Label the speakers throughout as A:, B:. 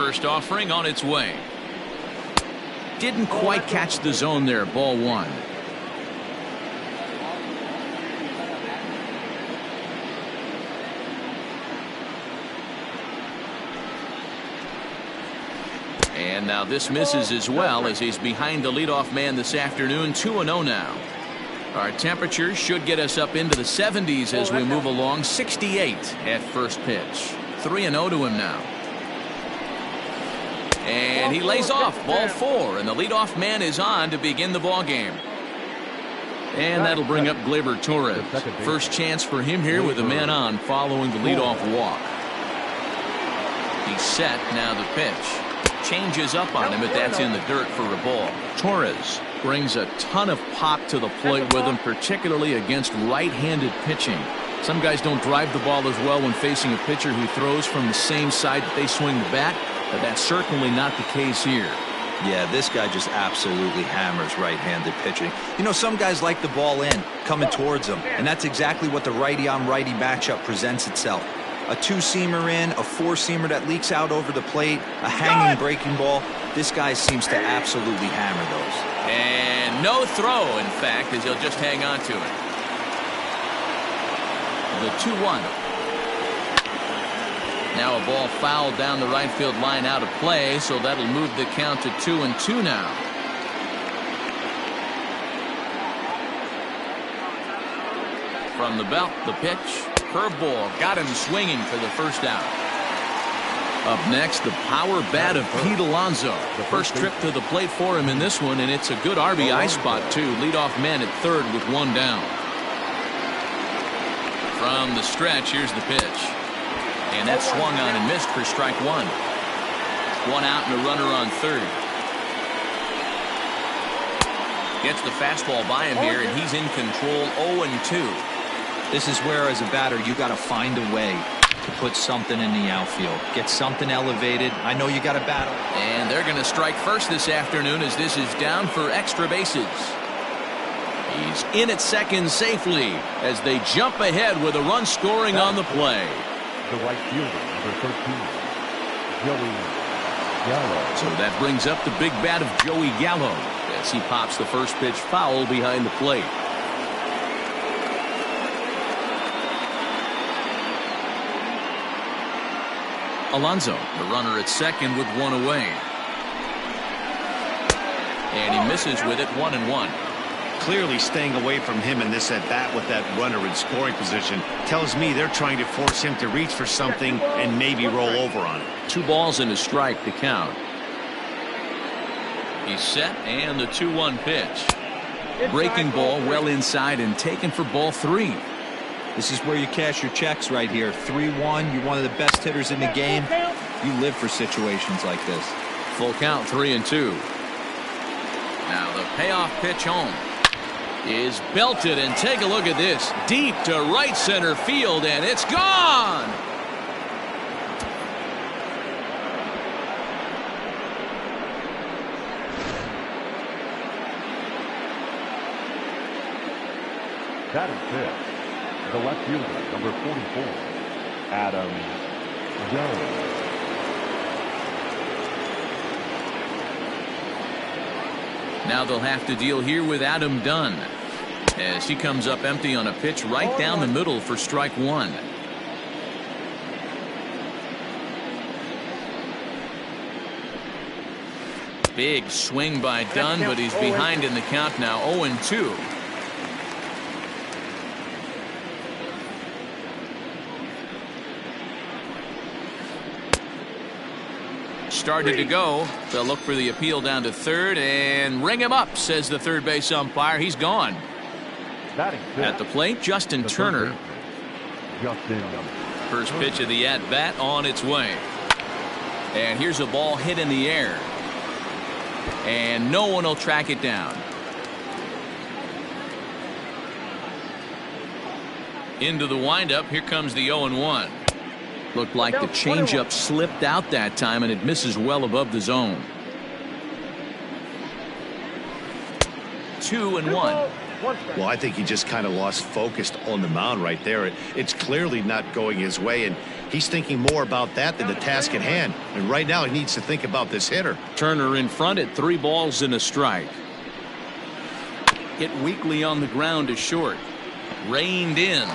A: first offering on its way. Didn't quite catch the zone there. Ball one. And now this misses as well, as he's behind the leadoff man this afternoon. 2-0 now. Our temperatures should get us up into the 70s as we move along. 68 at first pitch. 3-0 to him now. And he lays off. Ball four, and the leadoff man is on to begin the ball game. And that'll bring up Gleyber Torres. First chance for him here with a man on following the leadoff walk. He's set. Now the pitch. Changes up on him, but that's in the dirt for a ball. Torres brings a ton of pop to the plate with him, particularly against right-handed pitching. Some guys don't drive the ball as well when facing a pitcher who throws from the same side that they swing the bat, but that's certainly not the case here.
B: Yeah, this guy just absolutely hammers right-handed pitching. You know, some guys like the ball in, coming towards them, and that's exactly what the righty-on-righty matchup presents itself. A two-seamer in, a four-seamer that leaks out over the plate, a hanging breaking ball. This guy seems to absolutely hammer those.
A: And no throw, in fact, as he'll just hang on to it. The 2-1. Now a ball fouled down the right field line, out of play, so that'll move the count to 2-2 now. From the belt, the pitch. Curveball got him swinging for the first out. Up next, the power bat of Pete Alonso. The first trip to the plate for him in this one, and it's a good RBI spot too. Leadoff man at third with one down. From the stretch, here's the pitch, and that swung on and missed for strike one. One out and a runner on third. Gets the fastball by him here, and he's in control. 0-2.
B: This is where, as a batter, you got to find a way to put something in the outfield. Get something elevated. I know you got to battle.
A: And they're going to strike first this afternoon as this is down for extra bases. He's in at second safely as they jump ahead with a run scoring on the play.
C: The right fielder, number 13, Joey Gallo.
A: So that brings up the big bat of Joey Gallo as he pops the first pitch foul behind the plate. Alonso, the runner at second with one away. And he misses with it. 1-1.
D: Clearly staying away from him in this at-bat with that runner in scoring position tells me they're trying to force him to reach for something and maybe roll over on it.
A: 2 balls and a strike to count. He's set, and the 2-1 pitch. Breaking ball well inside and taken for ball 3.
B: This is where you cash your checks right here. 3-1. You're one of the best hitters in the game. You live for situations like this.
A: Full count, 3-2. Now the payoff pitch home is belted, and take a look at this. Deep to right center field, and it's gone.
C: That is it. The left fielder, number 44, Adam Jones.
A: Now they'll have to deal here with Adam Dunn as he comes up empty on a pitch right down the middle for strike one. Big swing by Dunn, but he's behind in the count now. 0-2. Started to go. They'll look for the appeal down to third and ring him up, says the third base umpire. He's gone. At the plate, Justin Turner. First pitch of the at-bat on its way. And here's a ball hit in the air. And no one will track it down. Into the windup. Here comes the 0-1. Looked like the changeup slipped out that time, and it misses well above the zone. 2-1.
D: Well, I think he just kind of lost focus on the mound right there. It's clearly not going his way, and He's thinking more about that than the task at hand. And right now he needs to think about this hitter.
A: Turner in front at 3 balls and a strike. Hit weakly on the ground to short. Reined in.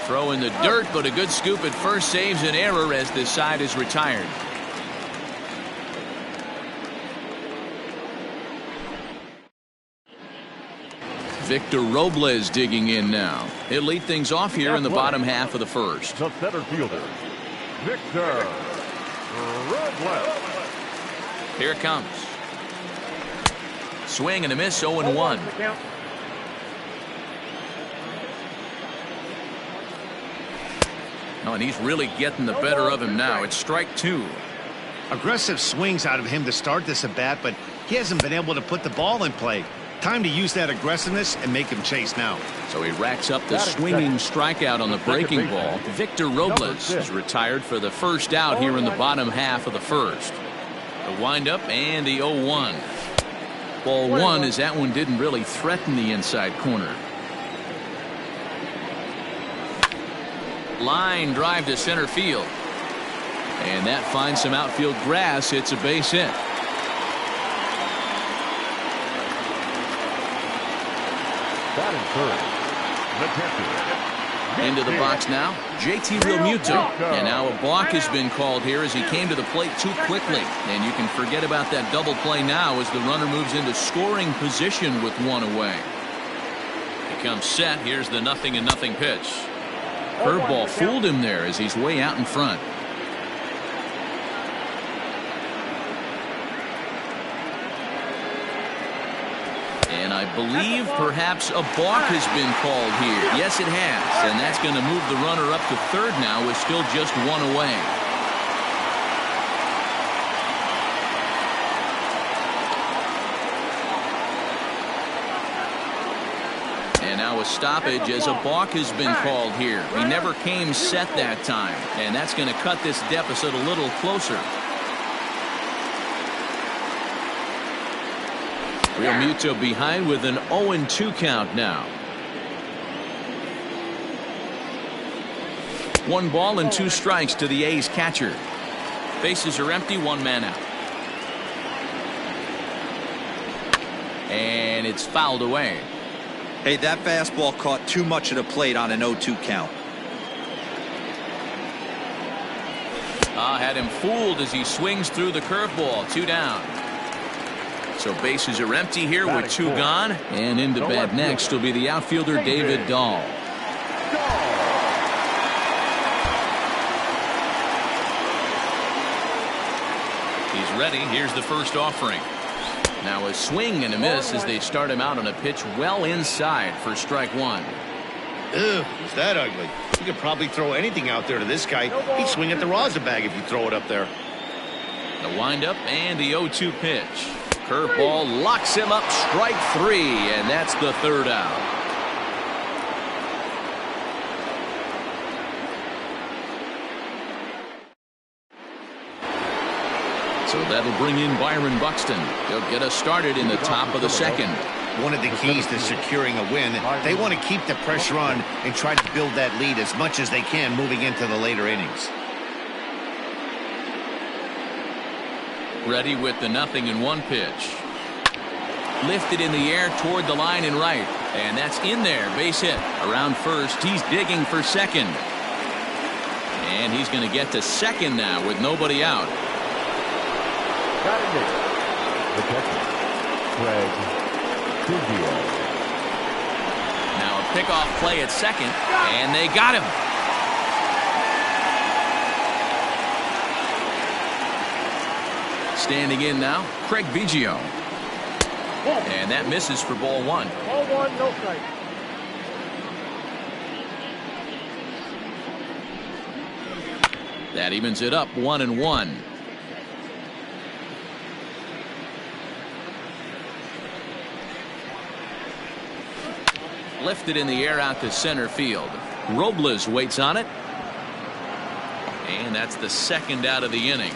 A: Throw in the dirt, but a good scoop at first saves an error as this side is retired. Victor Robles digging in now. He'll lead things off here in the bottom half of the first.
C: The center fielder, Victor Robles.
A: Here it comes. Swing and a miss, 0-1. Oh, and he's really getting the better of him now. It's strike 2.
D: Aggressive swings out of him to start this at bat, but he hasn't been able to put the ball in play. Time to use that aggressiveness and make him chase now.
A: So he racks up the swinging strikeout on the breaking ball. Victor Robles is retired for the first out here in the bottom half of the first. The windup and the 0-1. Ball 1 as that one didn't really threaten the inside corner. Line drive to center field. And that finds some outfield grass. It's a base hit. Into the box now, JT Realmuto. And now a balk has been called here as he came to the plate too quickly. And you can forget about that double play now as the runner moves into scoring position with 1 away. He comes set. Here's the 0-0 pitch. Curveball fooled him there as he's way out in front. And I believe perhaps a balk has been called here. Yes, it has. And that's going to move the runner up to third now with still just 1 away. And now a stoppage as a balk has been called here. He never came set that time. And that's going to cut this deficit a little closer. Realmuto behind with an 0-2 count now. 1 ball and 2 strikes to the A's catcher. Bases are empty, 1 man out. And it's fouled away.
B: Hey, that fastball caught too much of the plate on an 0-2 count.
A: Had him fooled as he swings through the curveball. 2 down. So bases are empty here with 2 gone. And into bat next will be the outfielder David Dahl. He's ready. Here's the first offering. Now a swing and a miss as they start him out on a pitch well inside for strike 1.
D: Ugh, is that ugly? You could probably throw anything out there to this guy. He'd swing at the rosin bag if you throw it up there.
A: The windup and the 0-2 pitch. Curveball locks him up, strike 3, and that's the 3rd out. So that'll bring in Byron Buxton. He'll get us started in the top of the 2nd.
D: One of the keys to securing a win, they want to keep the pressure on and try to build that lead as much as they can moving into the later innings.
A: Ready with the 0-1 pitch. Lifted in the air toward the line and right. And that's in there. Base hit. Around first. He's digging for second. And he's going to get to second now with nobody out.
C: Got it. The catcher, Craig Biggio.
A: Now a pickoff play at second. And they got him. Standing in now, Craig Biggio. And that misses for ball 1.
E: Ball 1, no strike.
A: That evens it up 1-1. Lifted in the air out to center field. Robles waits on it. And that's the 2nd out of the inning.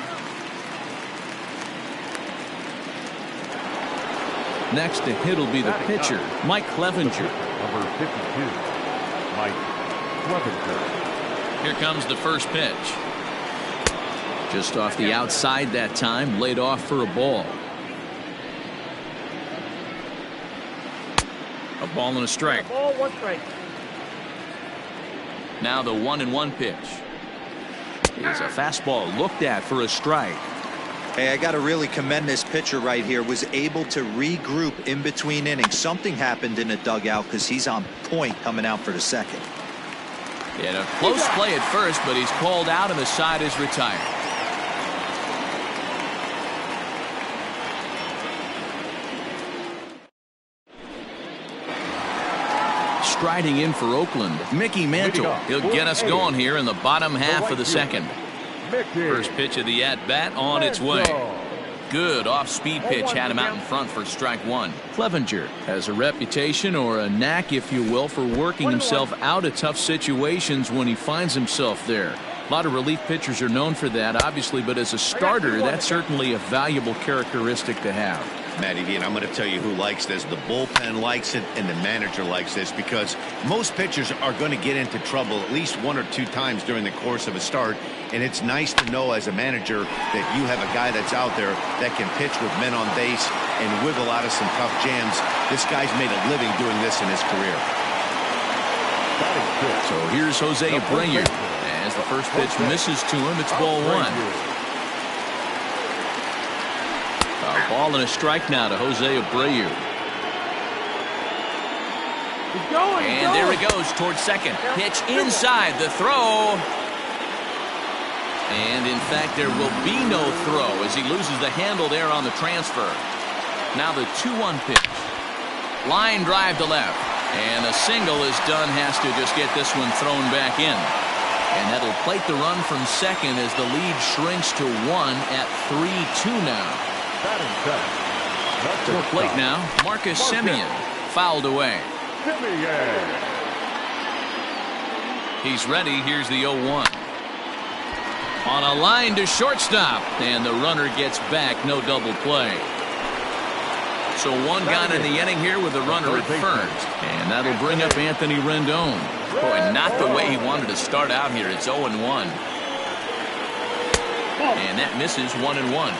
A: Next to hit will be the pitcher, Mike Clevenger.
C: Number 52, Mike Clevenger.
A: Here comes the first pitch. Just off the outside that time, laid off for a ball. A ball and a strike.
E: Ball, 1 strike.
A: Now the 1-1 pitch is a fastball looked at for a strike.
B: Hey, I got to really commend this pitcher right here. Was able to regroup in between innings. Something happened in the dugout because he's on point coming out for the second.
A: He had a close play at first, but he's called out and the side is retired. Striding in for Oakland, Mickey Mantle. He'll get us going here in the bottom half of the second. First pitch of the at-bat on its way. Good off-speed pitch had him out in front for strike 1. Clevenger has a reputation, or a knack if you will, for working himself out of tough situations when he finds himself there. A lot of relief pitchers are known for that, obviously, but as a starter, that's certainly a valuable characteristic to have.
D: Matty D, and I'm going to tell you who likes this. The bullpen likes it, and the manager likes this, because most pitchers are going to get into trouble at least 1 or 2 times during the course of a start, and it's nice to know as a manager that you have a guy that's out there that can pitch with men on base and wiggle out of some tough jams. This guy's made a living doing this in his career.
A: So here's Jose Abreu. As the first pitch misses to him, it's ball 1. A ball and a strike now to Jose Abreu. And there he goes towards second. Pitch inside the throw. And in fact, there will be no throw as he loses the handle there on the transfer. Now the 2-1 pitch. Line drive to left. And a single is done. Has to just get this one thrown back in. And that'll plate the run from second as the lead shrinks to 1 at 3-2 now. To the plate now, Marcus Semien, fouled away. He's ready. Here's the 0-1. On a line to shortstop, and the runner gets back. No double play. So 1 gone in the inning here with a runner at first, and that'll bring up Anthony Rendon. Boy, not the way he wanted to start out here. It's 0-1. And that misses 1-1.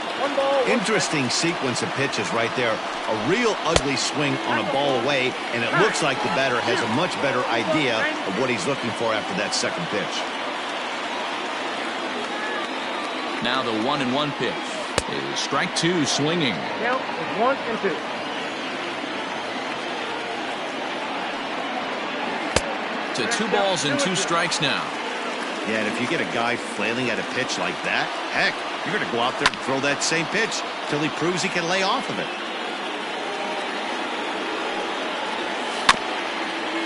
D: Interesting sequence of pitches right there. A real ugly swing on a ball away, and it looks like the batter has a much better idea of what he's looking for after that second pitch.
A: Now the 1-1 pitch is strike 2, swinging.
E: Count is 1 and 2.
A: To 2 balls and 2 strikes now.
D: Yeah, and if you get a guy flailing at a pitch like that, heck, you're going to go out there and throw that same pitch till he proves he can lay off of it.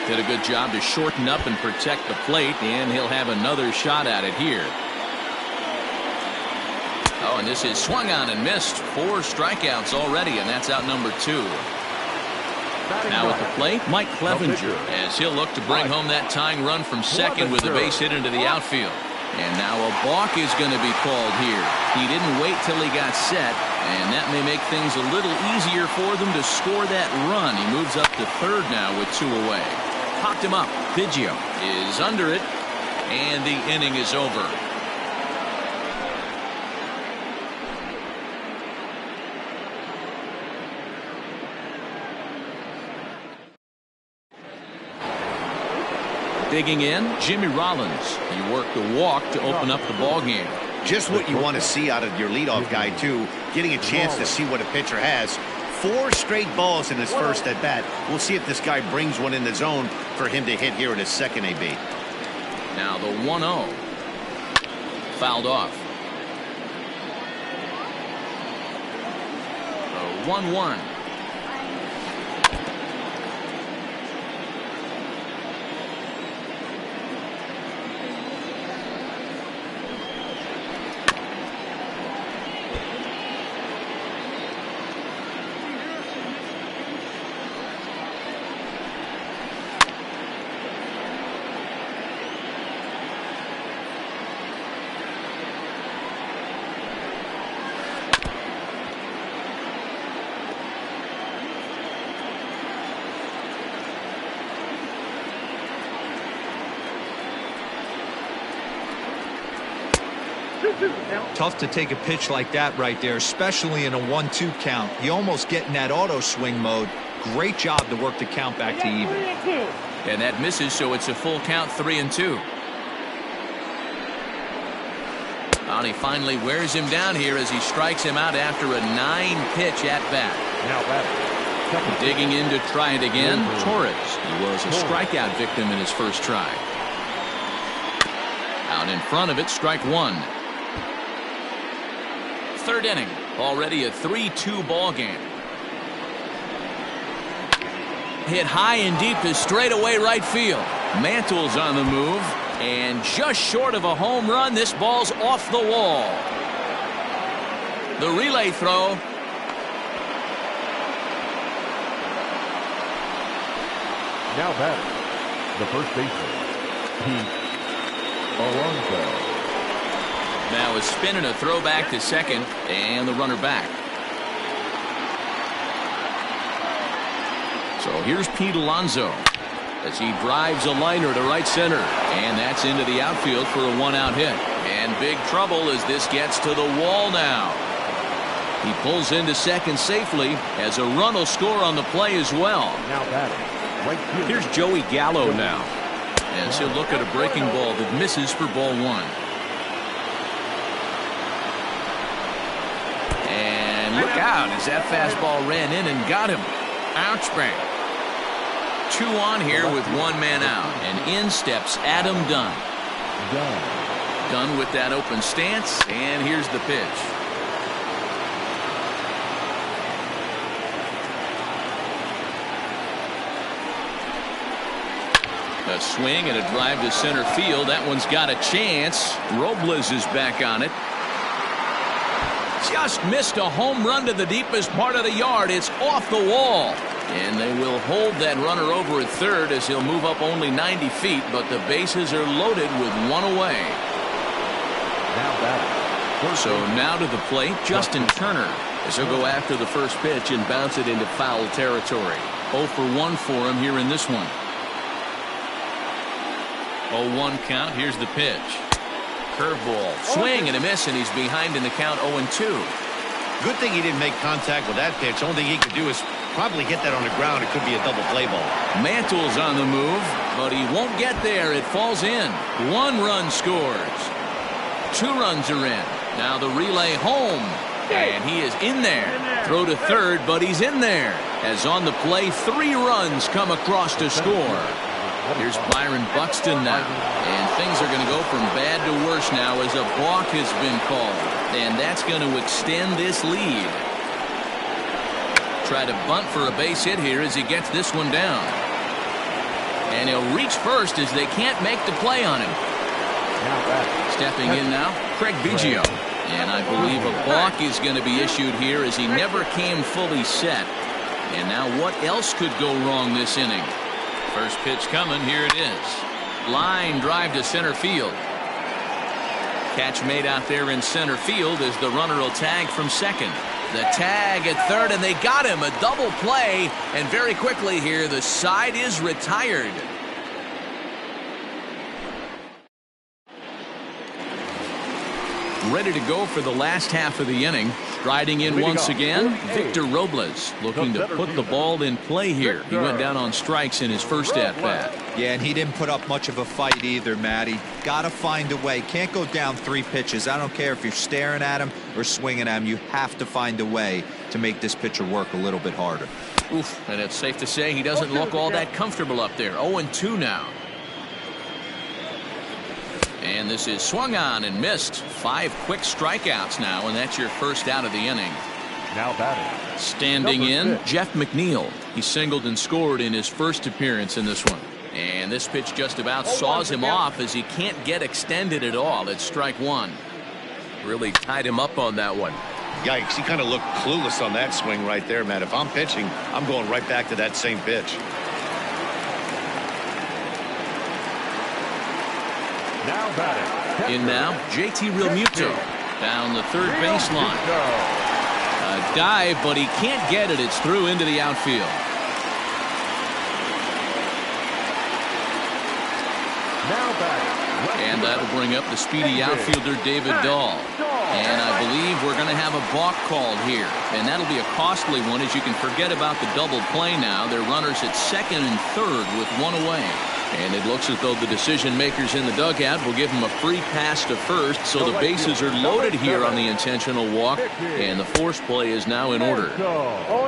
A: Did a good job to shorten up and protect the plate, and he'll have another shot at it here. Oh, and this is swung on and missed. 4 strikeouts already, and that's out number 2. Now at the plate, Mike Clevenger, as he'll look to bring home that tying run from second with a base hit into the outfield. And now a balk is going to be called here. He didn't wait till he got set, and that may make things a little easier for them to score that run. He moves up to third now with 2 away. Popped him up. Biggio is under it, and the inning is over. Digging in, Jimmy Rollins. He worked the walk to open up the ball game.
D: Just what you want to see out of your leadoff guy, too. Getting a chance to see what a pitcher has. 4 straight balls in his first at bat. We'll see if this guy brings one in the zone for him to hit here in his second AB.
A: Now the 1-0. Fouled off. The 1-1.
B: Tough to take a pitch like that right there, especially in a 1-2 count. You almost get in that auto swing mode. Great job to work the count back to even.
A: And that misses, so it's a full count, 3-2. And he finally wears him down here as he strikes him out after a 9-pitch at-bat.
C: Now batting.
A: Digging in to try it again, Torres. He was a strikeout victim in his first try. Out in front of it, strike one. Third inning, already a 3-2 ball game. Hit high and deep to straightaway right field. Mantle's on the move, and just short of a home run, this ball's off the wall. The relay throw.
C: Now batting, the first baseman, Pete Alonso.
A: Now a spin and a throw back to second, and the runner back. So here's Pete Alonso as he drives a liner to right center, and that's into the outfield for a 1-out hit. And big trouble as this gets to the wall now. He pulls into second safely as a run will score on the play as well.
C: Now batting. Right field.
A: Here's Joey Gallo now as he'll look at a breaking ball that misses for ball one. And look out as that fastball ran in and got him. Ouch bang. 2 on here with 1 man out, and in steps Adam Dunn. Dunn with that open stance, and here's the pitch. A swing and a drive to center field. That one's got a chance. Robles is back on it. Just missed a home run to the deepest part of the yard. It's off the wall. And they will hold that runner over at third as he'll move up only 90 feet, but the bases are loaded with 1 away. So now to the plate, Justin Turner, as he'll go after the first pitch and bounce it into foul territory. 0 for 1 for him here in this one. 0-1 count. Here's the pitch. Curveball. Swing and a miss, and he's behind in the count 0-2.
D: Good thing he didn't make contact with that pitch. Only thing he could do is probably hit that on the ground. It could be a double play ball.
A: Mantle's on the move, but he won't get there. It falls in. 1 run scores. 2 runs are in. Now the relay home. And he is in there. Throw to third, but he's in there. As on the play, 3 runs come across to score. Here's Byron Buxton now. And things are going to go from bad to worse now as a balk has been called. And that's going to extend this lead. Try to bunt for a base hit here as he gets this one down. And he'll reach first as they can't make the play on him. Stepping in now, Craig Biggio. And I believe a balk is going to be issued here as he never came fully set. And now what else could go wrong this inning? First pitch coming, here it is. Line drive to center field. Catch made out there in center field as the runner will tag from second. The tag at third, and they got him. A double play, and very quickly here, the side is retired. Ready to go for the last half of the inning. Striding in once again, Victor Robles looking to put the ball in play here. He went down on strikes in his first at-bat.
B: Yeah, and he didn't put up much of a fight either, Matty. Got to find a way. Can't go down 3 pitches. I don't care if you're staring at him or swinging at him. You have to find a way to make this pitcher work a little bit harder.
A: Oof, and it's safe to say he doesn't look all that comfortable up there. 0-2 now. And this is swung on and missed. 5 quick strikeouts now, and that's your first out of the inning.
C: Now batting.
A: Standing in, Jeff McNeil. He singled and scored in his first appearance in this one. And this pitch just about saws him off as he can't get extended at all. It's strike 1. Really tied him up on that one.
D: Yikes, he kind of looked clueless on that swing right there, man. If I'm pitching, I'm going right back to that same pitch.
C: Now batting.
A: In now, JT Realmuto down the third baseline. A dive, but he can't get it. It's through into the outfield.
C: Now batting.
A: And that'll bring up the speedy outfielder David Dahl. And I believe we're going to have a balk called here. And that'll be a costly one, as you can forget about the double play now. They're runners at second and third with one away. And it looks as though the decision makers in the dugout will give him a free pass to first. So the bases are loaded here on the intentional walk. And the force play is now in order.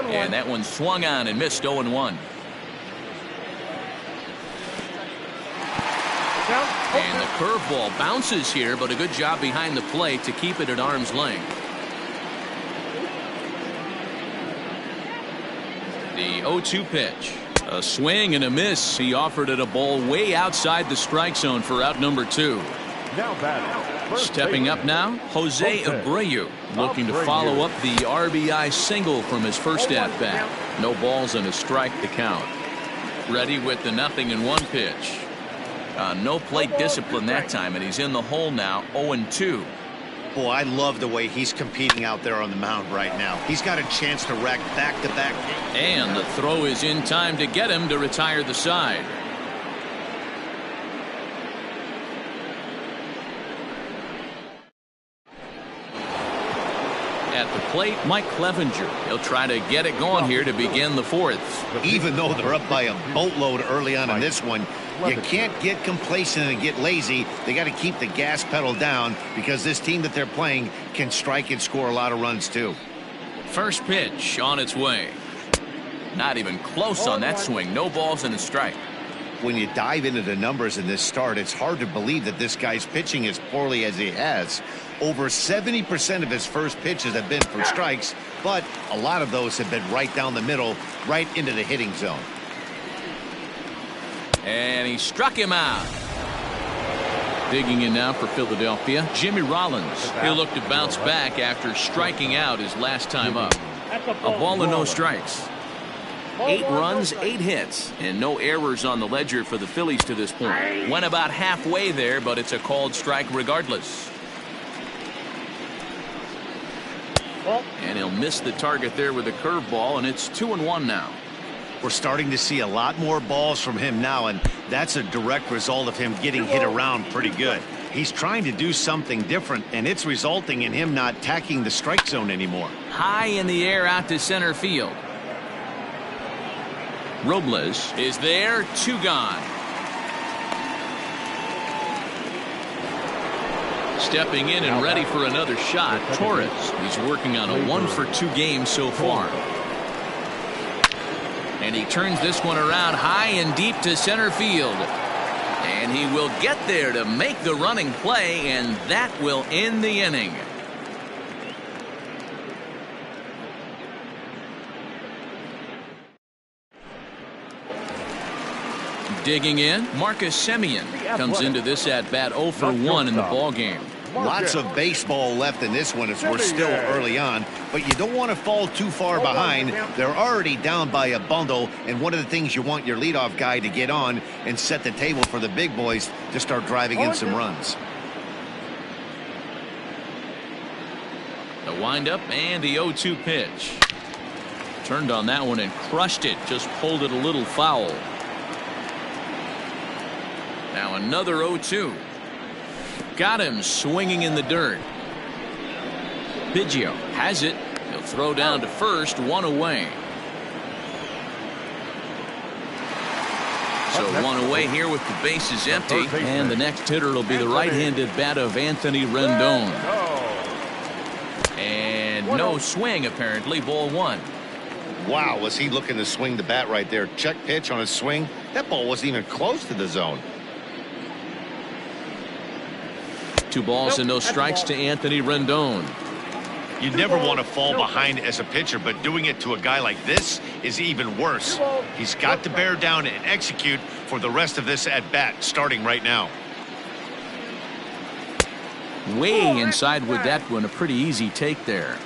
A: And that one swung on and missed 0-1. And the curveball bounces here, but a good job behind the plate to keep it at arm's length. The 0-2 pitch. A swing and a miss. He offered it a ball way outside the strike zone for out number 2.
C: Now batting.
A: Stepping up now, Jose Abreu, looking to follow up the RBI single from his first at-bat. No balls and a strike to count. Ready with the 0-1 pitch. No plate discipline that time, and he's in the hole now, 0-2.
D: Boy, I love the way he's competing out there on the mound right now. He's got a chance to rack back-to-back.
A: And the throw is in time to get him to retire the side. At the plate, Mike Clevenger. He'll try to get it going here to begin the fourth.
D: Even though they're up by a boatload early on in this one, you can't get complacent and get lazy. They got to keep the gas pedal down, because this team that they're playing can strike and score a lot of runs too.
A: First pitch on its way. Not even close on that swing. No balls and a strike.
D: When you dive into the numbers in this start, it's hard to believe that this guy's pitching as poorly as he has. Over 70% of his first pitches have been for strikes, but a lot of those have been right down the middle, right into the hitting zone.
A: And he struck him out. Digging in now for Philadelphia, Jimmy Rollins. He'll look to bounce back after striking out his last time up. A ball and no strikes. 8 runs, 8 hits, and no errors on the ledger for the Phillies to this point. Went about halfway there, but it's a called strike regardless. And he'll miss the target there with a curveball, and it's 2-1 now.
D: We're starting to see a lot more balls from him now, and that's a direct result of him getting hit around pretty good. He's trying to do something different, and it's resulting in him not tacking the strike zone anymore.
A: High in the air out to center field. Robles is there, 2 gone. Stepping in and ready for another shot, Torres. He's working on a 1-for-2 game so far. And he turns this one around high and deep to center field. And he will get there to make the running play, and that will end the inning. Digging in, Marcus Semien comes into this at-bat 0-for-1 in the ballgame.
D: Lots of baseball left in this one as we're still early on, but you don't want to fall too far behind. They're already down by a bundle, and one of the things you want your leadoff guy to get on and set the table for the big boys to start driving in some runs.
A: The windup and the 0-2 pitch. Turned on that one and crushed it, just pulled it a little foul. Now another 0-2. Got him swinging in the dirt. Biggio has it. He'll throw down to first, 1 away. So 1 away here with the bases empty. And the next hitter will be the right-handed bat of Anthony Rendon. And no swing, apparently. Ball 1.
D: Wow, was he looking to swing the bat right there. Check pitch on his swing. That ball wasn't even close to the zone.
A: 2 balls and no strikes to Anthony Rendon.
D: You never want to fall behind as a pitcher, but doing it to a guy like this is even worse. He's got to bear down and execute for the rest of this at-bat, starting right now.
A: Way inside with that one, a pretty easy take there.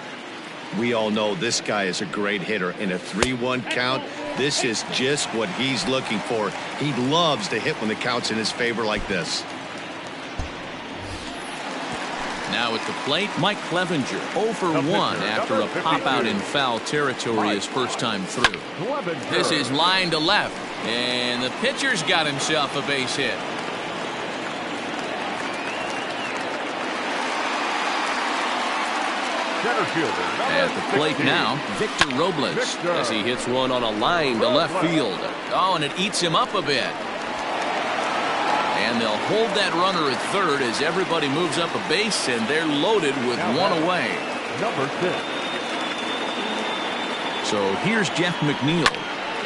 D: We all know this guy is a great hitter. In a 3-1 count, this is just what he's looking for. He loves to hit when the count's in his favor like this.
A: Now at the plate, Mike Clevenger, 0-for-1 after a pop-out in foul territory his first time through. This is line to left, and the pitcher's got himself a base hit.
C: Center fielder,
A: At the plate
C: 16.
A: now, Victor Robles, as he hits one on a line to left field. Oh, and it eats him up a bit. And they'll hold that runner at third as everybody moves up a base, and they're loaded with one away.
C: Number 6.
A: So here's Jeff McNeil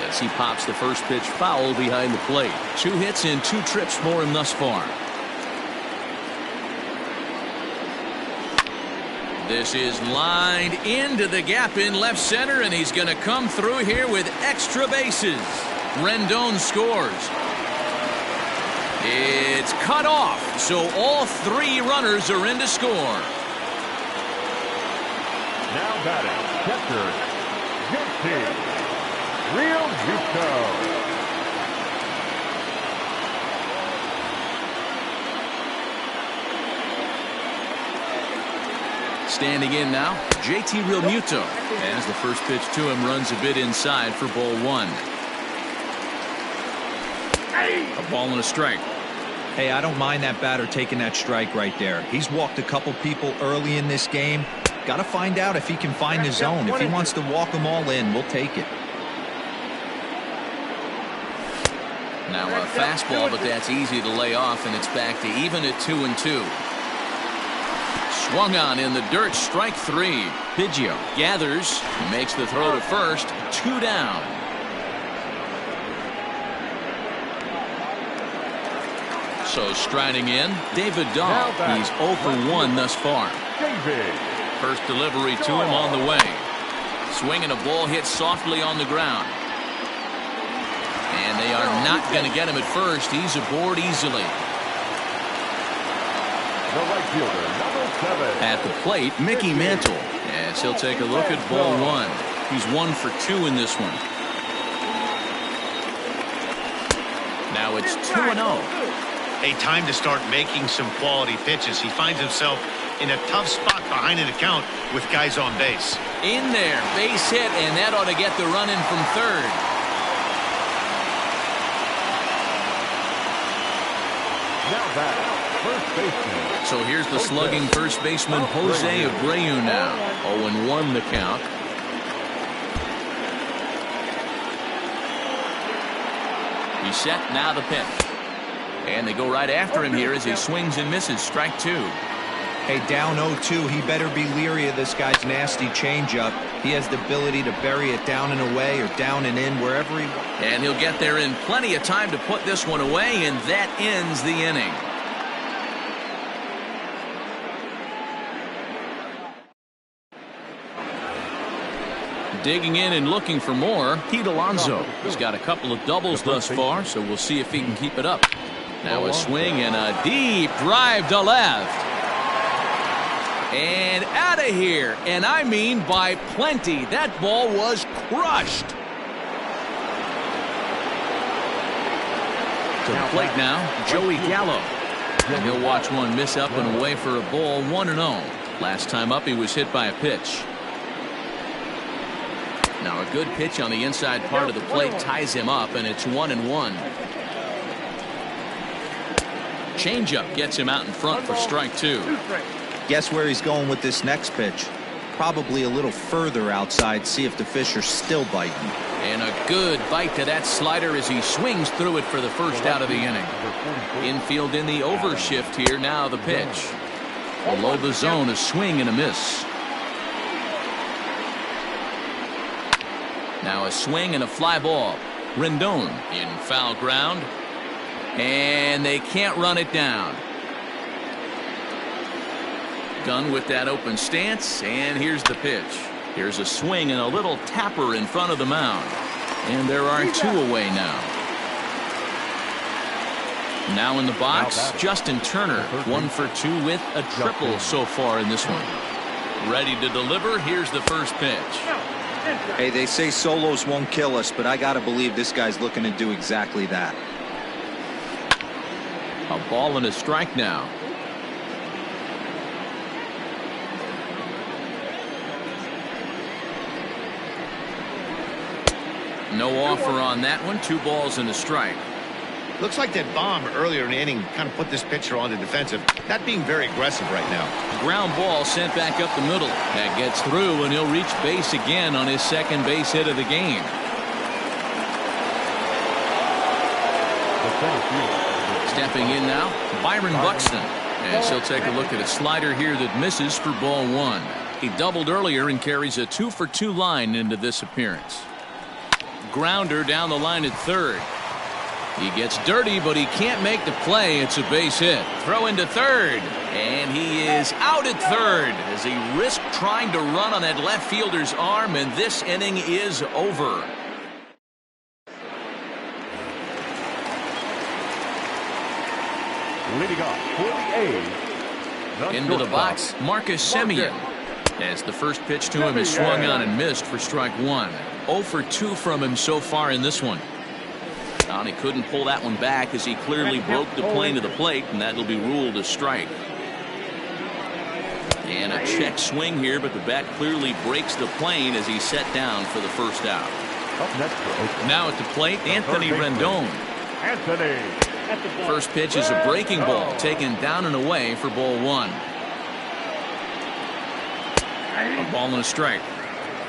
A: as he pops the first pitch foul behind the plate. 2 hits and 2 trips for him thus far. This is lined into the gap in left center, and he's going to come through here with extra bases. Rendon scores. It's cut off, so all 3 runners are in to score.
C: Now batting, catcher, JT Realmuto.
A: Standing in now, JT Realmuto, as the first pitch to him runs a bit inside for ball 1. A ball and a strike.
B: Hey, I don't mind that batter taking that strike right there. He's walked a couple people early in this game. Got to find out if he can find the zone. If he wants to walk them all in, we'll take it.
A: Now a fastball, but that's easy to lay off, and it's back to even at 2-2. Swung on in the dirt, strike 3. Biggio gathers, makes the throw to first, 2 down. So striding in, David Dahl. He's 0 for 1 thus far. First delivery to him on the way. Swinging a ball hit softly on the ground. And they are not going to get him at first. He's aboard easily.
C: The right fielder, number 7.
A: At the plate, Mickey Mantle. Yes, he'll take a look at ball 1. He's 1 for 2 in this one. Now it's 2-0.
D: A time to start making some quality pitches. He finds himself in a tough spot behind an account with guys on base.
A: In there, base hit, and that ought to get the run in from third.
C: Now back, first baseman.
A: So here's the slugging first baseman Jose Abreu now. 0-1 the count. He's set, now the pitch. And they go right after him here as he swings and misses. Strike 2.
B: Hey, down 0-2, he better be leery of this guy's nasty changeup. He has the ability to bury it down and away or down and in wherever he wants.
A: And he'll get there in plenty of time to put this one away, and that ends the inning. Digging in and looking for more, Pete Alonso. He's got a couple of doubles thus far, so we'll see if he can keep it up. Now a swing and a deep drive to left. And out of here. And I mean by plenty. That ball was crushed. To the plate now, Joey Gallo. And he'll watch one miss up and away for a ball. 1-0. Last time up he was hit by a pitch. Now a good pitch on the inside part of the plate ties him up, and it's 1-1. Changeup gets him out in front for strike 2.
B: Guess where he's going with this next pitch? Probably a little further outside, see if the fish are still biting.
A: And a good bite to that slider as he swings through it for the first out of the inning. Infield in the overshift here. Now the pitch. Below the zone, a swing and a miss. Now a swing and a fly ball. Rendon in foul ground. And they can't run it down. Done with that open stance, and here's the pitch. Here's a swing and a little tapper in front of the mound. And there are 2 away now. Now in the box, Justin Turner, 1 for 2 with a triple so far in this one. Ready to deliver. Here's the first pitch.
B: Hey, they say solos won't kill us, but I gotta believe this guy's looking to do exactly that.
A: A ball and a strike now. No offer on that one. 2 balls and a strike.
D: Looks like that bomb earlier in the inning kind of put this pitcher on the defensive. Not being very aggressive right now.
A: Ground ball sent back up the middle. That gets through, and he'll reach base again on his second base hit of the game. Stepping in now, Byron Buxton. As he'll take a look at a slider here that misses for ball one. He doubled earlier and carries a 2-for-2 line into this appearance. Grounder down the line at third. He gets dirty, but he can't make the play. It's a base hit. Throw into third. And he is out at third as he risked trying to run on that left fielder's arm, and this inning is over.
C: Leading off for the A's.
A: Into the box, Marcus Semien. As the first pitch to him is swung on and missed for strike one. 0 for 2 from him so far in this one. And he couldn't pull that one back as he clearly broke the plane to the plate, and that'll be ruled a strike. And a check swing here, but the bat clearly breaks the plane as he's set down for the first out.
C: Up next for Oakland.
A: Now at the plate, Anthony Rendon.
C: Anthony.
A: First pitch is a breaking ball taken down and away for ball one. A ball and a strike.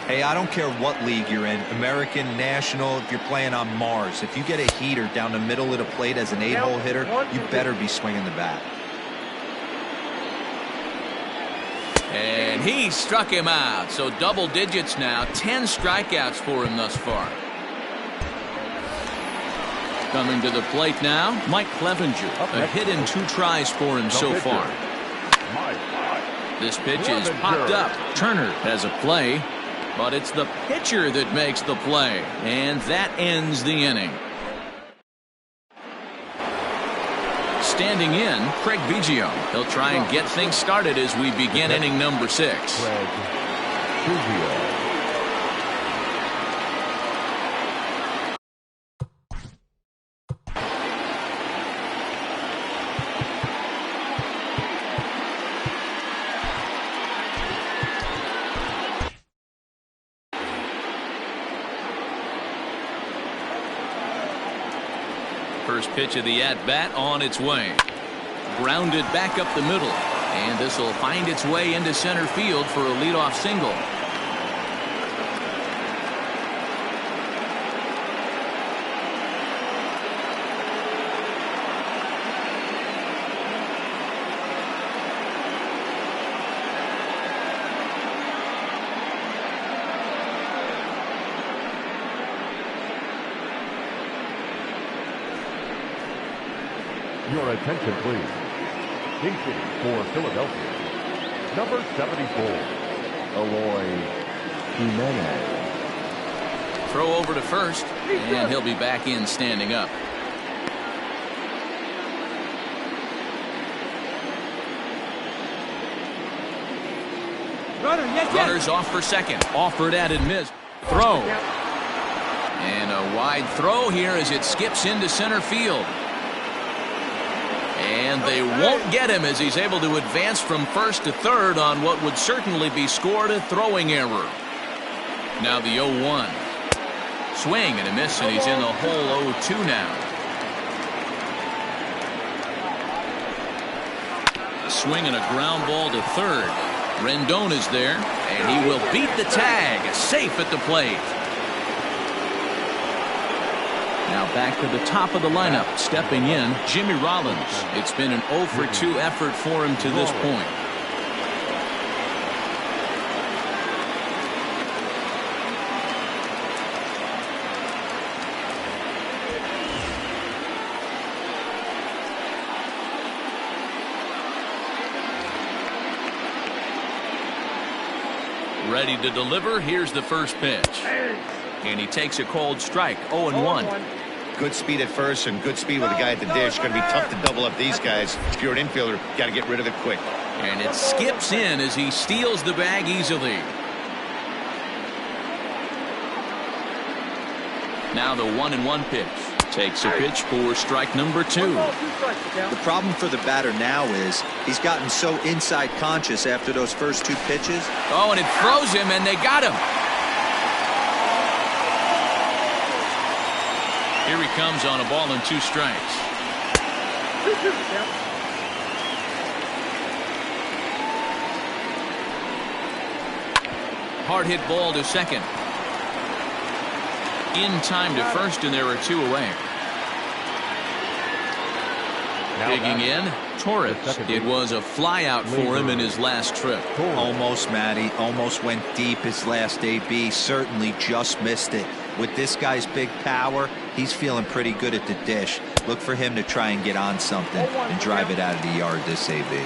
B: Hey, I don't care what league you're in, American, National, if you're playing on Mars. If you get a heater down the middle of the plate as an 8-hole hitter, you better be swinging the bat.
A: And he struck him out. So double digits now. 10 strikeouts for him thus far. Coming to the plate now, Mike Clevenger. A hit and 2 tries for him so far. This pitch is popped up. Turner has a play, but it's the pitcher that makes the play, and that ends the inning. Standing in, Craig Biggio. He'll try and get things started as we begin inning number 6.
C: Craig Biggio.
A: First pitch of the at-bat on its way. Grounded back up the middle. And this will find its way into center field for a leadoff single.
C: Your attention, please. Kingsley for Philadelphia. Number 74, BCUYBMANE.
A: Throw over to first, and he'll be back in standing up. Runners off for second. Offered at and missed. Throw. And a wide throw here as it skips into center field. And they won't get him as he's able to advance from first to third on what would certainly be scored a throwing error. Now the 0-1. Swing and a miss, and he's in the hole 0-2 now. A swing and a ground ball to third. Rendon is there, and he will beat the tag. Safe at the plate. Now back to the top of the lineup, stepping in, Jimmy Rollins. It's been an 0 for 2 effort for him to this point. Ready to deliver. Here's the first pitch. And he takes a cold strike. 0-1.
D: Good speed at first and good speed with the guy at the dish. Going to be tough to double up these guys. If you're an infielder, got to get rid of it quick.
A: And it skips in as he steals the bag easily. Now the 1-1 pitch. Takes a pitch for strike number 2.
B: The problem for the batter now is he's gotten so inside conscious after those first 2 pitches.
A: Oh, and it throws him, and they got him. Here he comes on a ball and 2 strikes. Hard hit ball to second. In time to first, and there are 2 away. Digging in, Torres. It was a fly out for him in his last trip.
B: Almost, Matty. Almost went deep his last AB. Certainly just missed it. With this guy's big power, he's feeling pretty good at the dish. Look for him to try and get on something and drive it out of the yard this AB.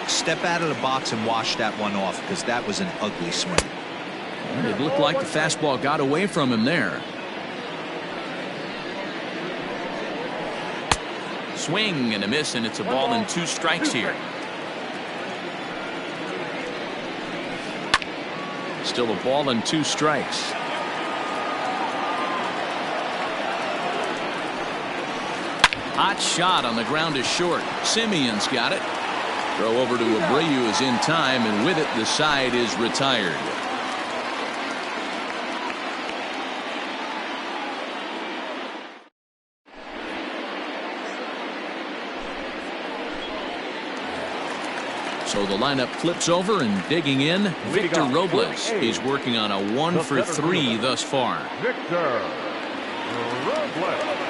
B: Step out of the box and wash that one off, because that was an ugly swing.
A: It looked like the fastball got away from him there. Swing and a miss, and it's a ball and 2 strikes here. Still a ball and 2 strikes. Hot shot on the ground is short. Simeon's got it. Throw over to Abreu is in time, and with it the side is retired. So the lineup flips over, and digging in, Victor Robles. He's working on a 1 for 3 thus far.
C: Victor Robles.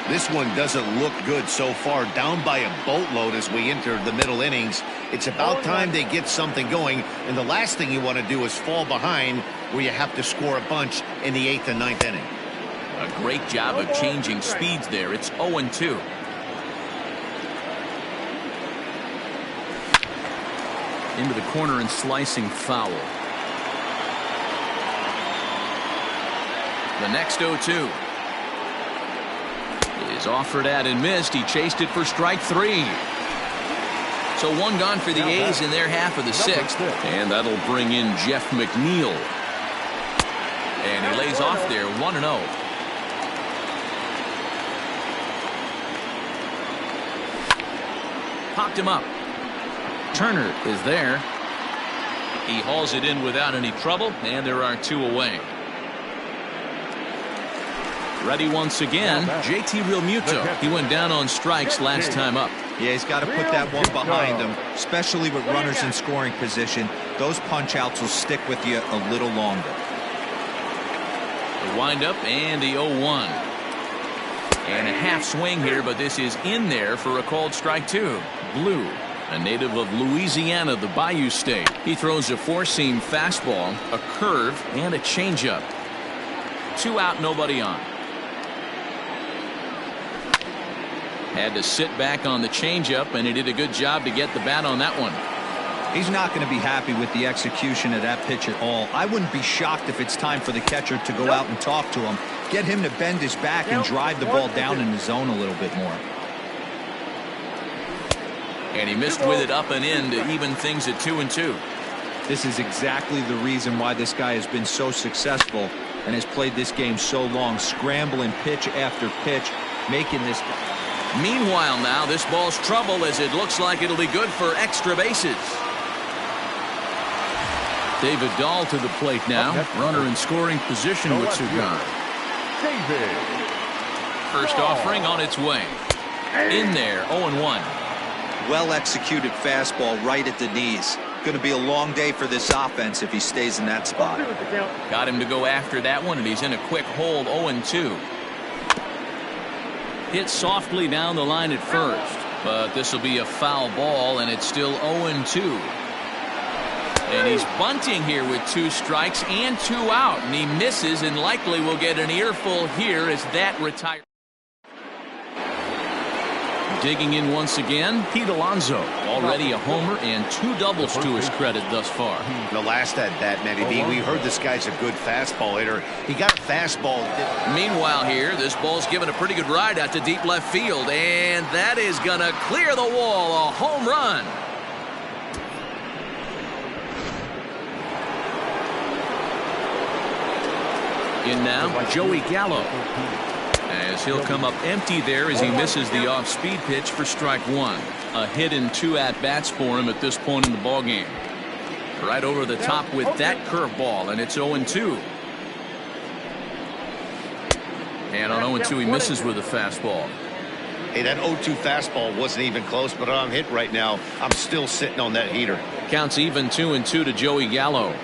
D: This one doesn't look good so far. Down by a boatload as we enter the middle innings. It's about time they get something going, and the last thing you want to do is fall behind where you have to score a bunch in the 8th and 9th inning.
A: A great job of changing speeds there. It's 0-2. Into the corner and slicing foul. The next 0-2 is offered at and missed. He chased it for strike 3. So 1 gone for the A's in their half of the 6th, and that'll bring in Jeff McNeil. And he lays off there 1-0. Popped him up. Turner is there. He hauls it in without any trouble, and there are 2 away. Ready once again, JT Realmuto. He went down on strikes last time up.
B: Yeah, he's got to put that one behind him, especially with runners in scoring position. Those punch-outs will stick with you a little longer.
A: The windup and the 0-1. And a half swing here, but this is in there for a called strike 2. Blue, a native of Louisiana, the Bayou State. He throws a 4-seam fastball, a curve, and a changeup. 2 out, nobody on. Had to sit back on the changeup, and he did a good job to get the bat on that one.
B: He's not going to be happy with the execution of that pitch at all. I wouldn't be shocked if it's time for the catcher to go out and talk to him. Get him to bend his back and drive the ball down in the zone a little bit more.
A: And he missed with it up and in to even things at 2-2.
B: This is exactly the reason why this guy has been so successful and has played this game so long, scrambling pitch after pitch, making this.
A: Meanwhile now, this ball's trouble as it looks like it'll be good for extra bases. David Dahl to the plate now. Runner in scoring position with Sugar. First offering on its way. In there, 0-1.
B: Well executed fastball right at the knees. Going to be a long day for this offense if he stays in that spot.
A: Got him to go after that one, and he's in a quick hold. 0-2. Hit softly down the line at first, but this will be a foul ball, and it's still 0-2. And he's bunting here with 2 strikes and 2 out, and he misses and likely will get an earful here as that retires. Digging in once again, Pete Alonso. Already a homer and 2 doubles to his credit thus far.
D: The last at bat, Matty B, we heard this guy's a good fastball hitter. He got a fastball.
A: Meanwhile here, this ball's given a pretty good ride out to deep left field, and that is going to clear the wall. A home run. In now, Joey Gallo. As he'll come up empty there as he misses the off-speed pitch for strike 1. A hit and 2 at-bats for him at this point in the ballgame. Right over the top with that curveball, and it's 0-2. And on 0-2, he misses with a fastball.
D: Hey, that 0-2 fastball wasn't even close, but I'm hit right now. I'm still sitting on that heater.
A: Counts even 2-2 to Joey Gallo.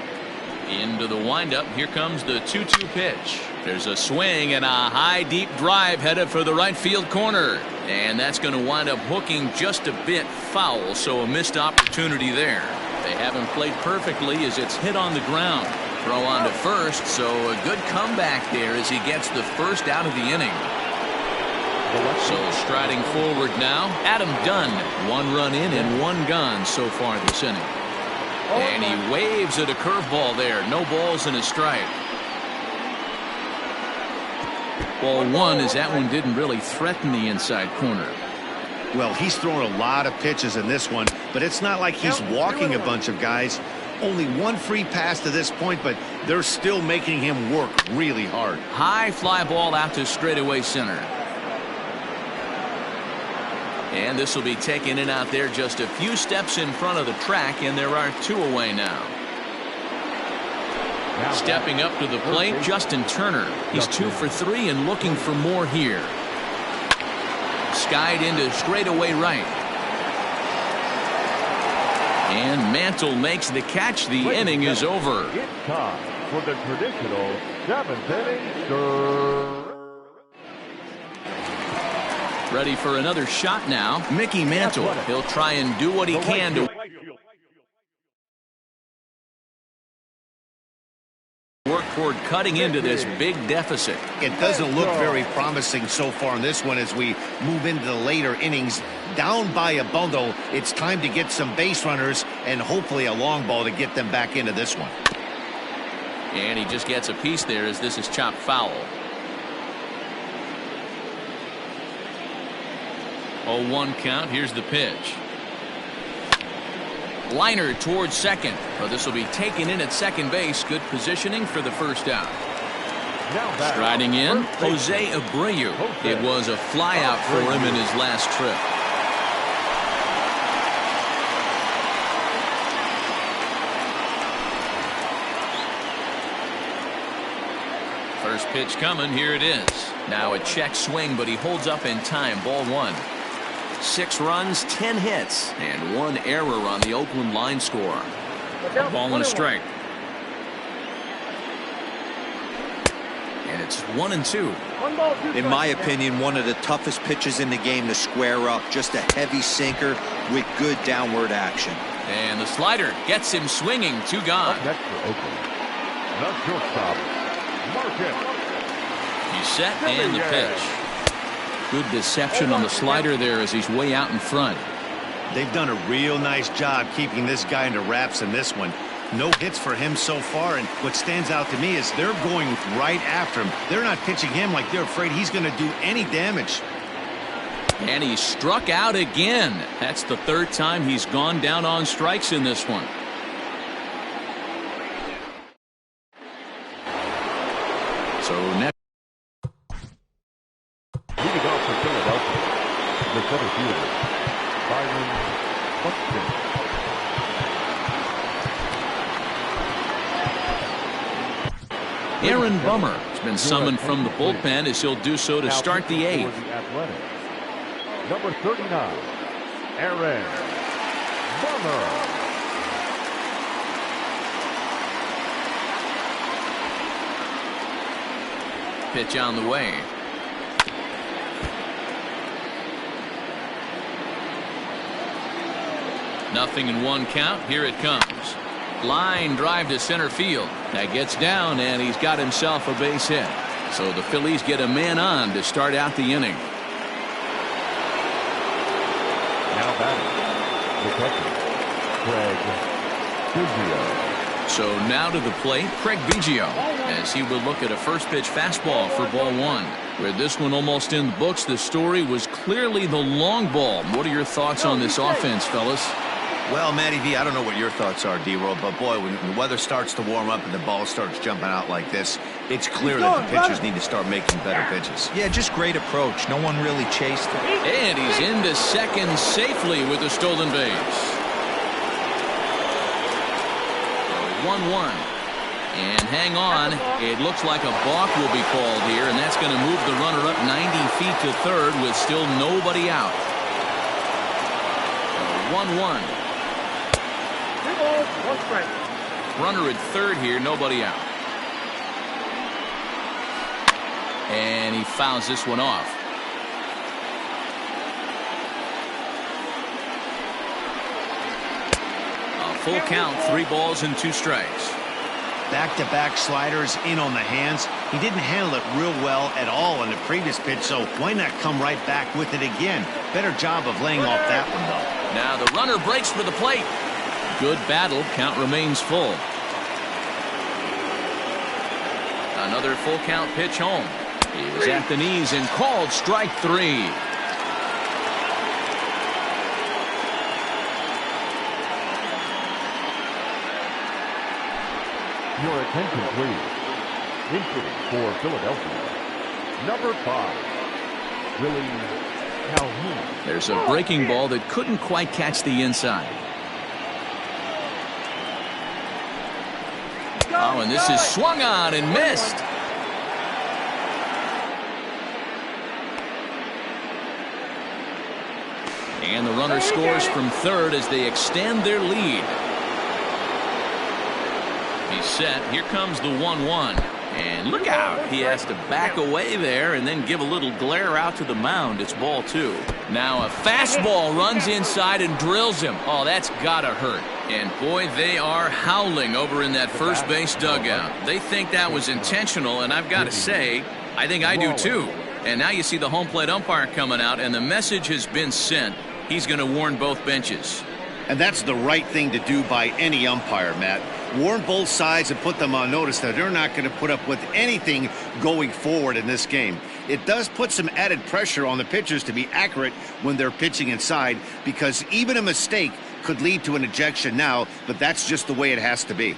A: Into the windup. Here comes the 2-2 pitch. There's a swing and a high, deep drive headed for the right field corner. And that's going to wind up hooking just a bit foul, so a missed opportunity there. They haven't played perfectly as it's hit on the ground. Throw on to first, so a good comeback there as he gets the first out of the inning. So striding forward now, Adam Dunn. 1 run in and 1 gone so far this inning. And he waves at a curveball there. No balls and a strike. Ball 1 as that one didn't really threaten the inside corner.
D: Well, he's thrown a lot of pitches in this one, but it's not like he's walking a bunch of guys. Only 1 free pass to this point, but they're still making him work really hard.
A: High fly ball out to straightaway center. And this will be taken in out there just a few steps in front of the track, and there are 2 away now. Stepping up to the plate, Justin Turner. He's 2 for 3 and looking for more here. Skied into straightaway right. And Mantle makes the catch. The inning is over.
C: It's time for the traditional 7th inning.
A: Ready for another shot now. Mickey Mantle. He'll try and do what he can to work toward cutting into this big deficit.
D: It doesn't look very promising so far in this one as we move into the later innings. Down by a bundle, it's time to get some base runners and hopefully a long ball to get them back into this one.
A: And he just gets a piece there as this is chopped foul. 0-1 count. Here's the pitch. Liner towards second. But this will be taken in at second base. Good positioning for the first out. Striding in, Jose Abreu. It was a fly out for him in his last trip. First pitch coming. Here it is. Now a check swing, but he holds up in time. Ball 1. 6 runs, 10 hits, and 1 error on the Oakland line score. Ball and a strike. And it's 1-2.
B: In my opinion, one of the toughest pitches in the game to square up. Just a heavy sinker with good downward action.
A: And the slider gets him swinging. 2 gone.
C: Next for Oakland, the shortstop, Marcus.
A: He's set and the pitch. Good deception on the slider there as he's way out in front.
D: They've done a real nice job keeping this guy into wraps in this one. No hits for him so far, and what stands out to me is they're going right after him. They're not pitching him like they're afraid he's going to do any damage.
A: And he struck out again. That's the 3rd time he's gone down on strikes in this one. So next.
C: Leading off for Philadelphia, the center fielder, Byron Buxton.
A: Aaron Bummer has been summoned from the bullpen as he'll do so to start the 8th.
C: Number 39, Aaron Bummer.
A: Pitch on the way. Nothing in 1 count. Here it comes. Line drive to center field. That gets down, and he's got himself a base hit. So the Phillies get a man on to start out the inning.
C: Now batting, the catcher, Craig Biggio.
A: So now to the plate, Craig Biggio, as he will look at a first pitch fastball for ball 1. With this one almost in the books, the story was clearly the long ball. What are your thoughts on this offense, fellas?
D: Well, Matty V, I don't know what your thoughts are, D-Roll, but boy, when the weather starts to warm up and the ball starts jumping out like this, it's clear that the pitchers need to start making better pitches.
B: Yeah, just great approach. No one really chased it.
A: And he's into second safely with a stolen base. 1-1. And hang on, it looks like a balk will be called here, and that's going to move the runner up 90 feet to third with still nobody out. 1-1.
E: 3 balls, 1 strike.
A: Runner at third here, nobody out. And he fouls this one off. A full count, 3 balls and 2 strikes.
D: Back-to-back sliders in on the hands. He didn't handle it real well at all on the previous pitch, so why not come right back with it again? Better job of laying off that one, though.
A: Now the runner breaks for the plate. Good battle. Count remains full. Another full count pitch home. He was at the knees and called strike 3.
C: Your attention, please. Inputting for Philadelphia, number 5, Willie Calhoun.
A: There's a breaking ball that couldn't quite catch the inside. Oh, and this is swung on and missed. And the runner scores from third as they extend their lead. He's set. Here comes the 1-1. And look out. He has to back away there and then give a little glare out to the mound. It's ball 2. Now a fastball runs inside and drills him. Oh, that's gotta hurt. And boy, they are howling over in that first base dugout. They think that was intentional, and I've got to say, I think I do too. And now you see the home plate umpire coming out, and the message has been sent. He's going to warn both benches.
D: And that's the right thing to do by any umpire, Matt. Warn both sides and put them on notice that they're not going to put up with anything going forward in this game. It does put some added pressure on the pitchers to be accurate when they're pitching inside, because even a mistake could lead to an ejection now, but that's just the way it has to be.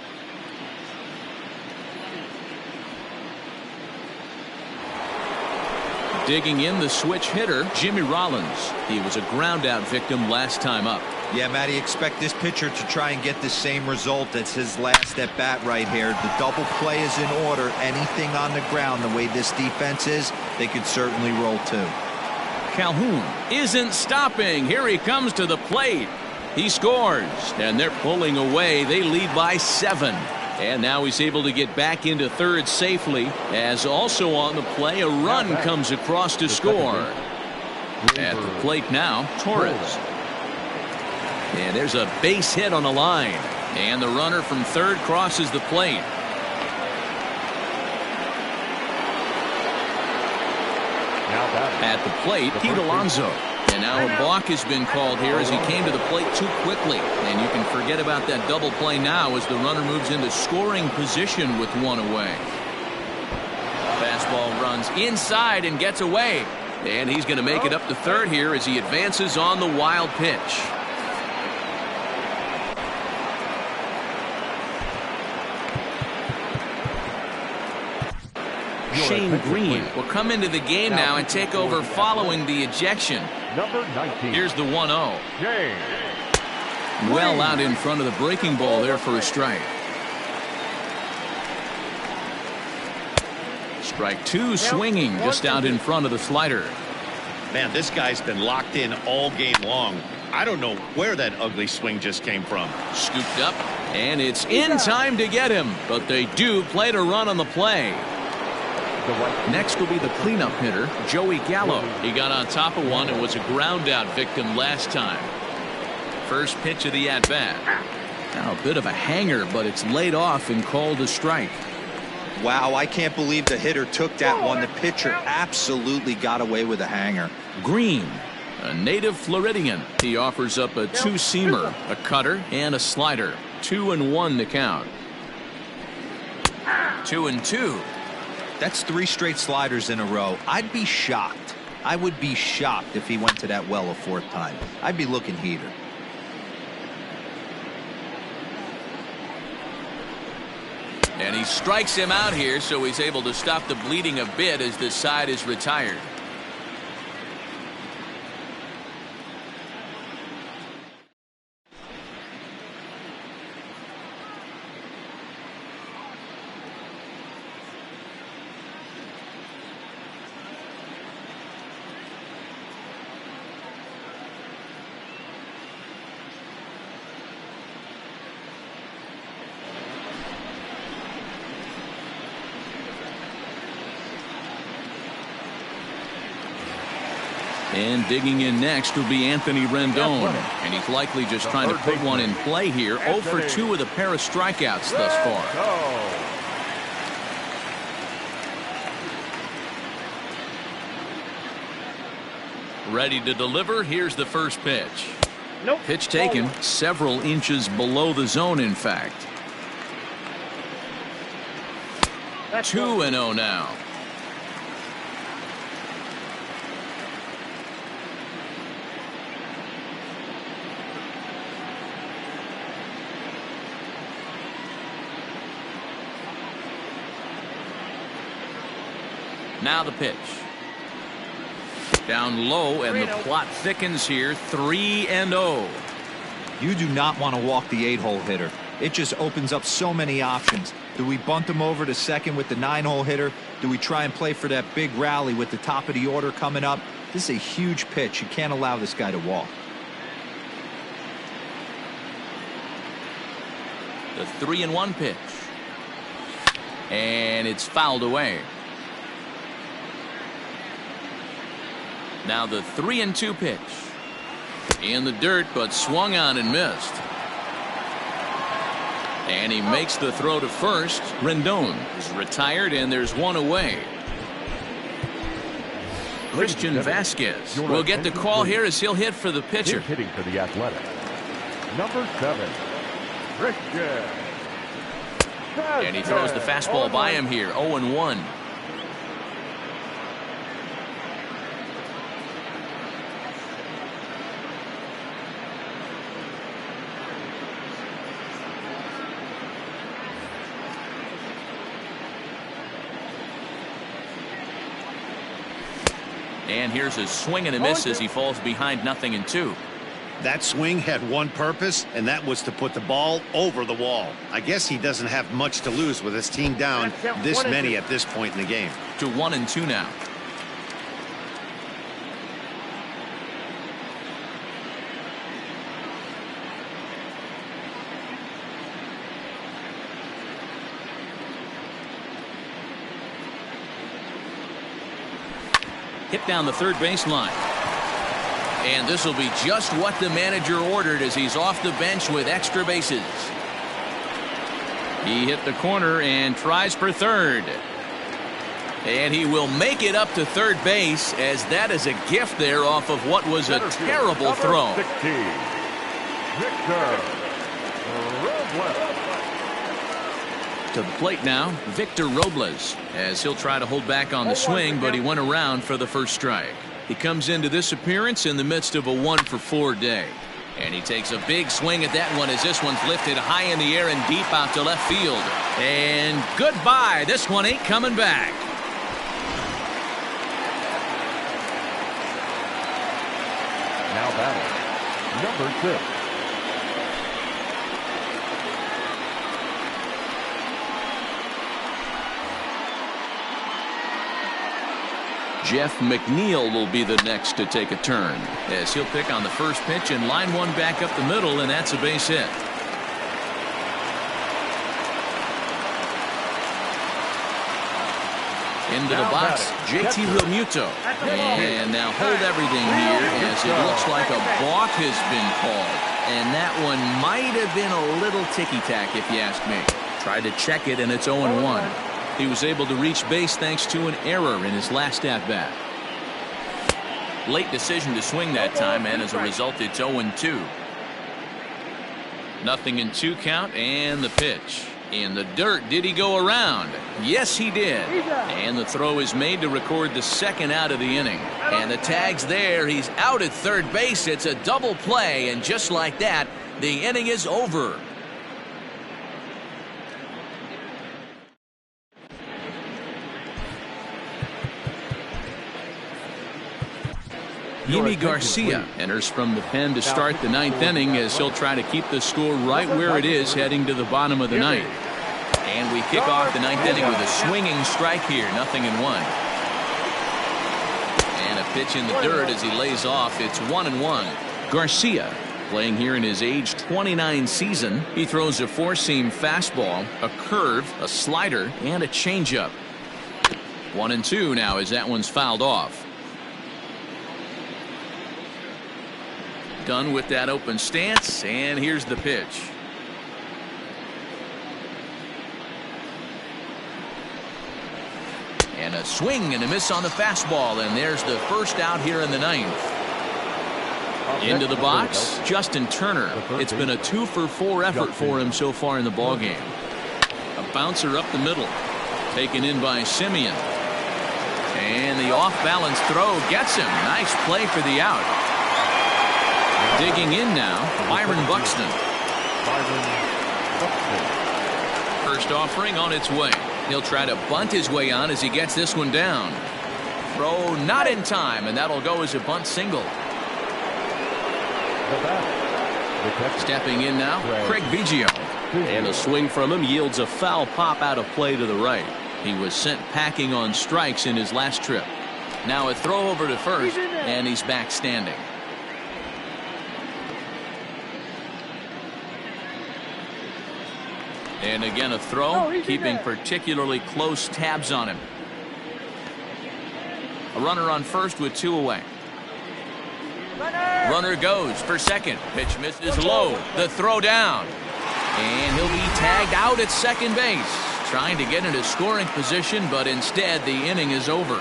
A: Digging in, the switch hitter, Jimmy Rollins. He was a ground-out victim last time up.
B: Yeah, Matty, expect this pitcher to try and get the same result as his last at-bat right here. The double play is in order. Anything on the ground, the way this defense is, they could certainly roll too.
A: Calhoun isn't stopping. Here he comes to the plate. He scores, and they're pulling away. They lead by 7. And now he's able to get back into third safely, as also on the play, a run comes across to score. At the plate now, Torres. And there's a base hit on the line. And the runner from third crosses the plate. At the plate, Pete Alonso. And now a balk has been called here as he came to the plate too quickly. And you can forget about that double play now as the runner moves into scoring position with 1 away. Fastball runs inside and gets away. And he's going to make it up to third here as he advances on the wild pitch. Shane Green will come into the game now and take over following the ejection.
C: Number 19.
A: Here's the 1-0. Well out in front of the breaking ball there for a strike. Strike 2 swinging just out in front of the slider.
D: Man, this guy's been locked in all game long. I don't know where that ugly swing just came from.
A: Scooped up, and it's in time to get him. But they do play to run on the play. Next will be the cleanup hitter, Joey Gallo. He got on top of one and was a ground-out victim last time. First pitch of the at-bat. Now a bit of a hanger, but it's laid off and called a strike.
B: Wow, I can't believe the hitter took that one. The pitcher absolutely got away with a hanger.
A: Green, a native Floridian. He offers up a 2-seamer, a cutter, and a slider. 2-1 the count. 2-2.
B: That's 3 straight sliders in a row. I'd be shocked. I would be shocked if he went to that well a 4th time. I'd be looking heater.
A: And he strikes him out here, so he's able to stop the bleeding a bit as the side is retired. And digging in next will be Anthony Rendon. And he's likely just trying to put one in play here. 0 for 2 with a pair of strikeouts thus far. Ready to deliver. Here's the first pitch.
E: Nope.
A: Pitch taken several inches below the zone, in fact. 2-0 now. Now the pitch. Down low, and the plot thickens here. 3-0.
B: You do not want to walk the 8-hole hitter. It just opens up so many options. Do we bunt him over to second with the 9-hole hitter? Do we try and play for that big rally with the top of the order coming up? This is a huge pitch. You can't allow this guy to walk.
A: The 3-1 pitch. And it's fouled away. Now the 3-2 pitch. In the dirt, but swung on and missed. And he makes the throw to first. Rendon is retired, and there's one away. Christian Vasquez will get the call here as he'll hit for the pitcher.
C: Hitting for the Athletic. Number 7, Christian.
A: And he throws the fastball by him here. 0-1. And here's a swing and a miss as he falls behind 0-2.
D: That swing had one purpose, and that was to put the ball over the wall. I guess he doesn't have much to lose with his team down this many at this point in the game.
A: To 1-2 now. Hit down the third baseline. And this will be just what the manager ordered as he's off the bench with extra bases. He hit the corner and tries for third. And he will make it up to third base, as that is a gift there off of what was a terrible throw.
C: 16, Victor Robles.
A: To the plate now, Victor Robles, as he'll try to hold back on the swing, but he went around for the first strike. He comes into this appearance in the midst of a 1-for-4 day. And he takes a big swing at that one as this one's lifted high in the air and deep out to left field. And goodbye. This one ain't coming back.
C: Now batting, number 6.
A: Jeff McNeil will be the next to take a turn, as he'll pick on the first pitch and line one back up the middle, and that's a base hit. Into the box, JT Realmuto. And now hold everything here, as it looks like a balk has been called. And that one might have been a little ticky-tack, if you ask me. Tried to check it, and it's 0-1. He was able to reach base thanks to an error in his last at-bat. Late decision to swing that time, and as a result, it's 0-2. 0-2 count, and the pitch. In the dirt, did he go around? Yes, he did. And the throw is made to record the second out of the inning. And the tag's there. He's out at third base. It's a double play, and just like that, the inning is over. Yimi Garcia enters from the pen to start the ninth inning, as he'll try to keep the score right where it is heading to the bottom of the ninth. And we kick off the ninth inning with a swinging strike here, 0-1. And a pitch in the dirt as he lays off. It's 1-1. Garcia playing here in his age 29 season. He throws a four-seam fastball, a curve, a slider, and a changeup. 1-2 now as that one's fouled off. Done with that open stance, and here's the pitch. And a swing and a miss on the fastball, and there's the first out here in the ninth. Into the box, Justin Turner. It's been a 2-for-4 effort for him so far in the ballgame. A bouncer up the middle, taken in by Simeon. And the off-balance throw gets him. Nice play for the out. Digging in now, Byron Buxton. First offering on its way. He'll try to bunt his way on as he gets this one down. Throw not in time, and that'll go as a bunt single. Stepping in now, Craig Biggio.
F: And a swing from him yields a foul pop out of play to the right.
A: He was sent packing on strikes in his last trip. Now a throw over to first, and he's back standing. And again a throw, keeping particularly close tabs on him. A runner on first with 2 away. Runner goes for second. Pitch misses low. The throw down. And he'll be tagged out at second base. Trying to get into scoring position, but instead the inning is over.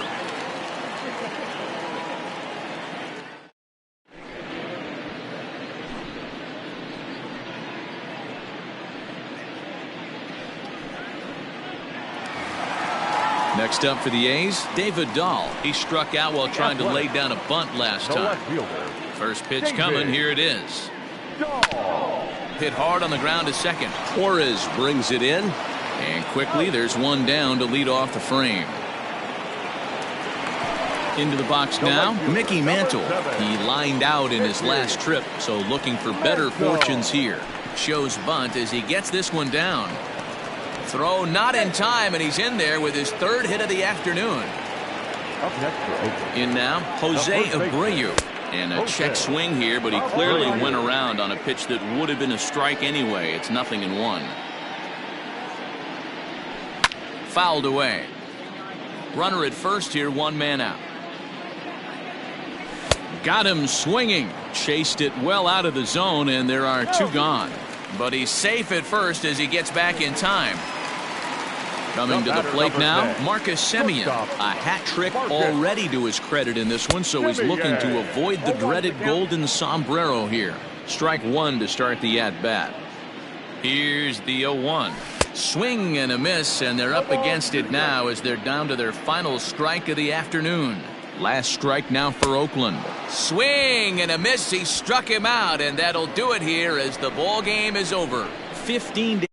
A: Next up for the A's, David Dahl. He struck out while trying to lay down a bunt last time. First pitch coming, here it is. Hit hard on the ground to second.
F: Torres brings it in.
A: And quickly there's one down to lead off the frame. Into the box now, Mickey Mantle. He lined out in his last trip, so looking for better fortunes here. Shows bunt as he gets this one down. Throw not in time, and he's in there with his 3rd hit of the afternoon. In now, Jose Abreu. And a check swing here, but he clearly went around on a pitch that would have been a strike anyway. It's 0-1. Fouled away. Runner at first here, 1 man out. Got him swinging. Chased it well out of the zone, and there are 2 gone. But he's safe at first as he gets back in time. Coming to the plate now, Marcus Semien. A hat trick already to his credit in this one, so he's looking to avoid the dreaded golden sombrero here. Strike 1 to start the at-bat. Here's the 0-1. Swing and a miss, and they're up against it now as they're down to their final strike of the afternoon. Last strike now for Oakland. Swing and a miss. He struck him out, and that'll do it here as the ball game is over. 15 to